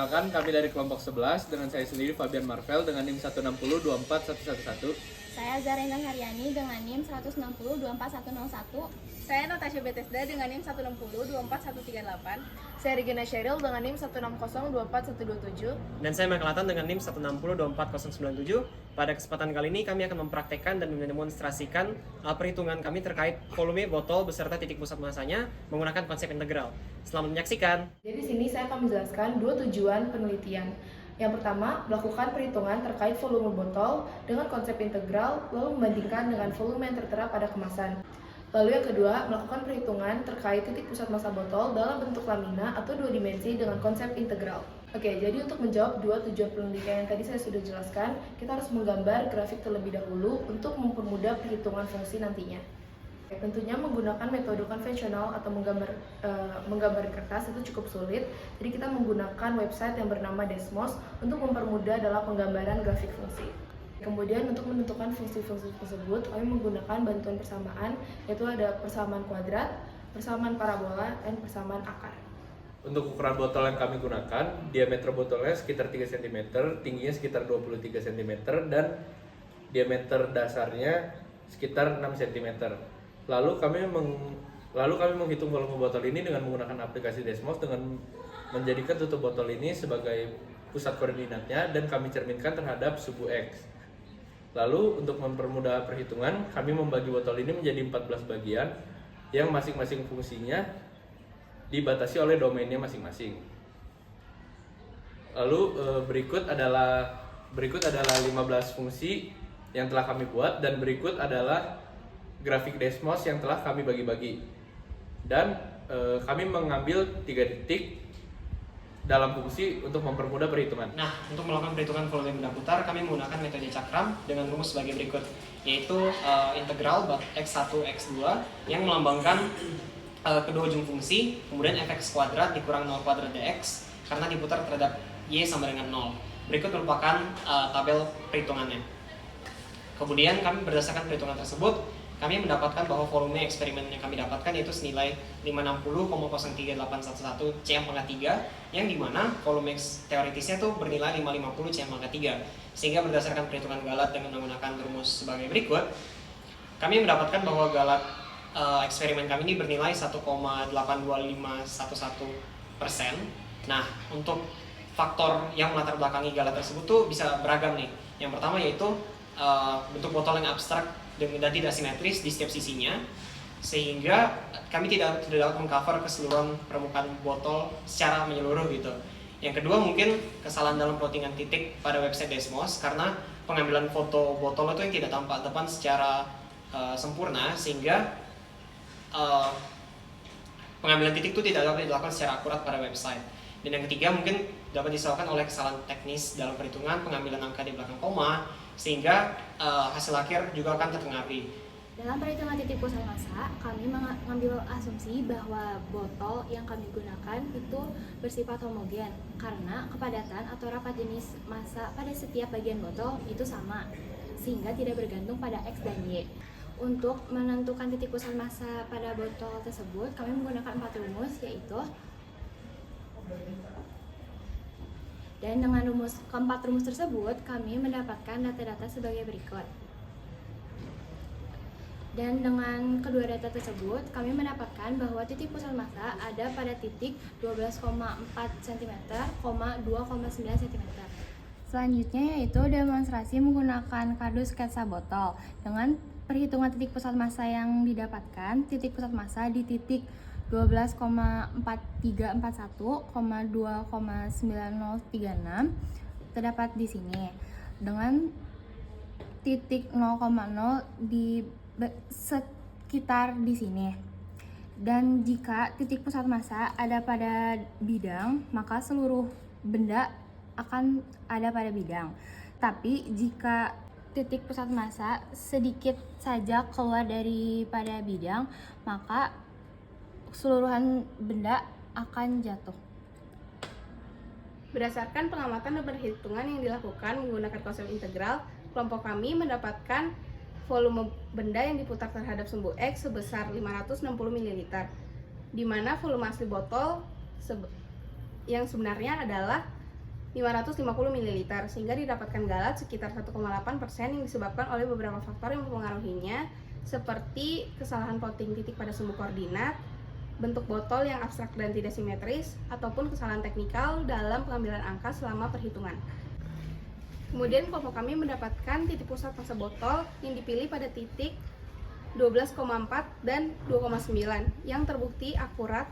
Perkenalkan, kami dari kelompok 11 dengan saya sendiri Fabian Marvel dengan NIM 160-24111. Saya Zarena Haryani dengan NIM 160-24101. Saya Natasha Bethesda dengan NIM 160-24138. Saya Regina Sheryl dengan NIM 160-24127. Dan saya Michael Nathan dengan NIM 160-24097. Pada kesempatan kali ini kami akan mempraktekkan dan mendemonstrasikan perhitungan kami terkait volume botol beserta titik pusat masanya menggunakan konsep integral. Selamat menyaksikan. Jadi di sini saya akan menjelaskan dua tujuan penelitian. Yang pertama, melakukan perhitungan terkait volume botol dengan konsep integral, lalu membandingkan dengan volume yang tertera pada kemasan. Lalu yang kedua, melakukan perhitungan terkait titik pusat massa botol dalam bentuk lamina atau dua dimensi dengan konsep integral. Oke, jadi untuk menjawab dua tujuan penelitian yang tadi saya sudah jelaskan, kita harus menggambar grafik terlebih dahulu untuk mempermudah perhitungan fungsi nantinya. Tentunya menggunakan metode konvensional atau menggambar di kertas itu cukup sulit. Jadi kita menggunakan website yang bernama Desmos untuk mempermudah dalam penggambaran grafik fungsi. Kemudian untuk menentukan fungsi-fungsi tersebut, kami menggunakan bantuan persamaan, yaitu ada persamaan kuadrat, persamaan parabola, dan persamaan akar. Untuk ukuran botol yang kami gunakan, diameter botolnya sekitar 3 cm, tingginya sekitar 23 cm, dan diameter dasarnya sekitar 6 cm. Lalu kami menghitung volume botol ini dengan menggunakan aplikasi Desmos dengan menjadikan tutup botol ini sebagai pusat koordinatnya dan kami cerminkan terhadap suku X. Lalu untuk mempermudah perhitungan, kami membagi botol ini menjadi 14 bagian yang masing-masing fungsinya dibatasi oleh domainnya masing-masing. Lalu berikut adalah 15 fungsi yang telah kami buat, dan berikut adalah grafik Desmos yang telah kami bagi-bagi. Dan kami mengambil 3 titik dalam fungsi untuk mempermudah perhitungan. Nah, untuk melakukan perhitungan volume benda putar, kami menggunakan metode cakram dengan rumus sebagai berikut, yaitu integral x1 x2 yang melambangkan kedua ujung fungsi, kemudian fx kuadrat dikurang 0 kuadrat dx karena diputar terhadap y sama dengan 0. Berikut merupakan tabel perhitungannya. Kemudian kami berdasarkan perhitungan tersebut, kami mendapatkan bahwa volume eksperimen yang kami dapatkan yaitu senilai 560,038111 cm/3, yang dimana volume teoritisnya tuh bernilai 550 cm/3. Sehingga berdasarkan perhitungan Galat dengan menggunakan rumus sebagai berikut, kami mendapatkan bahwa Galat eksperimen kami ini bernilai 1,82511%. Nah, untuk faktor yang melatar belakangi Galat tersebut tuh bisa beragam nih. Yang pertama yaitu bentuk botol yang abstrak dan tidak simetris di setiap sisinya, sehingga kami tidak dapat mengcover keseluruhan permukaan botol secara menyeluruh gitu. Yang kedua mungkin kesalahan dalam plottingan titik pada website Desmos, karena pengambilan foto botol itu yang tidak tampak depan secara sempurna, sehingga pengambilan titik itu tidak dapat dilakukan secara akurat pada website. Dan yang ketiga mungkin dapat disebabkan oleh kesalahan teknis dalam perhitungan pengambilan angka di belakang koma, sehingga hasil akhir juga akan terpengaruhi. Dalam perhitungan titik pusat massa, kami mengambil asumsi bahwa botol yang kami gunakan itu bersifat homogen karena kepadatan atau rapat jenis massa pada setiap bagian botol itu sama, sehingga tidak bergantung pada X dan Y. Untuk menentukan titik pusat massa pada botol tersebut, kami menggunakan 4 rumus, yaitu dan dengan keempat rumus tersebut, kami mendapatkan data-data sebagai berikut. Dan dengan kedua data tersebut, kami mendapatkan bahwa titik pusat massa ada pada titik 12,4 cm, 2,9 cm. Selanjutnya yaitu demonstrasi menggunakan kardus sketsa botol. Dengan perhitungan titik pusat massa yang didapatkan, titik pusat massa di titik 12,4341, 2,9036 terdapat di sini, dengan titik 0,0 di sekitar di sini. Dan jika titik pusat massa ada pada bidang, maka seluruh benda akan ada pada bidang. Tapi jika titik pusat massa sedikit saja keluar daripada bidang, maka keseluruhan benda akan jatuh. Berdasarkan pengamatan dan perhitungan yang dilakukan menggunakan konsep integral, kelompok kami mendapatkan volume benda yang diputar terhadap sumbu X sebesar 560 ml, di mana volume asli botol yang sebenarnya adalah 550 ml, sehingga didapatkan galat sekitar 1,8% yang disebabkan oleh beberapa faktor yang mempengaruhinya, seperti kesalahan plotting titik pada sumbu koordinat, bentuk botol yang abstrak dan tidak simetris, ataupun kesalahan teknikal dalam pengambilan angka selama perhitungan. Kemudian kelompok kami mendapatkan titik pusat massa botol yang dipilih pada titik 12,4 dan 2,9 yang terbukti akurat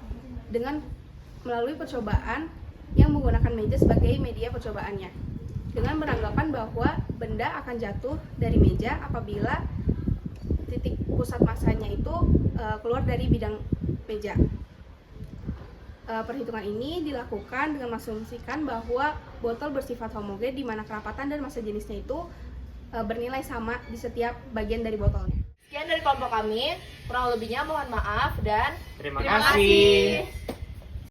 dengan melalui percobaan yang menggunakan meja sebagai media percobaannya, dengan beranggapan bahwa benda akan jatuh dari meja apabila titik pusat massanya itu keluar dari bidang meja. Perhitungan ini dilakukan dengan mengasumsikan bahwa botol bersifat homogen di mana kerapatan dan massa jenisnya itu bernilai sama di setiap bagian dari botolnya. Sekian dari kelompok kami, kurang lebihnya mohon maaf dan Terima kasih.